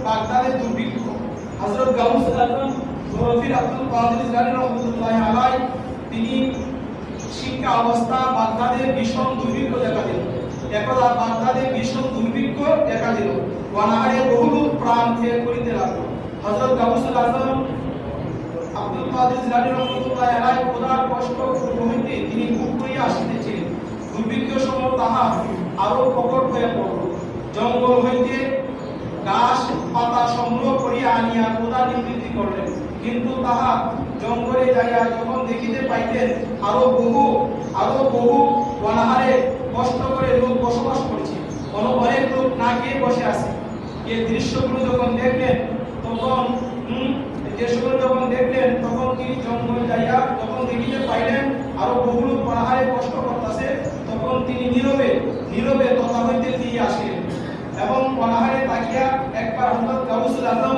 বাগদাদের দুর্ভিক্ষ হযরত গাউসুল আজম বরফির আব্দুল কাদের জিলানী রাহমাতুল্লাহি আলাইহি তিনি শিক্ষা অবস্থা বাগদাদে ভীষণ দুর্ভিক্ষ দেখা দিল। একদা বাগদাদে ভীষণ দুর্ভিক্ষ দেখা দিল। অনাহারে বহু লোক প্রাণ ত্যাগ করিতে লাগলো। হযরত গাউসুল আজম আব্দুল কাদের জিলানী রাহমাতুল্লাহি আলাইহি খোদার কষ্ট হইতে তিনি ভোগ করিয়া আসিতেছিলেন। দুর্ভিক্ষ সময় তাহা আরো প্রকট হয়ে পড়ল। জঙ্গল হইতে গাছ পাতা সংগ্রহ করিয়া আনিয়া খোদা নিবৃত্তি করলেন। কিন্তু তাহা জঙ্গলে যাইয়া যখন দেখিতে পাইতেন আরো বহু অনাহারে কষ্ট করে লোক বসবাস করছে, অনেক লোক না খেয়ে বসে আছে। এই দৃশ্যগুলো যখন দেখলেন তখন তিনি জঙ্গলে যাইয়া যখন দেখিতে পাইলেন আরো বহু লোক অনাহারে কষ্ট করতেছে, তখন তিনি নীরবে তথা হইতে ফিরিয়া আসিলেন এবং অনাহারে তাকিয়া একবার হযরত গাউসুল আজম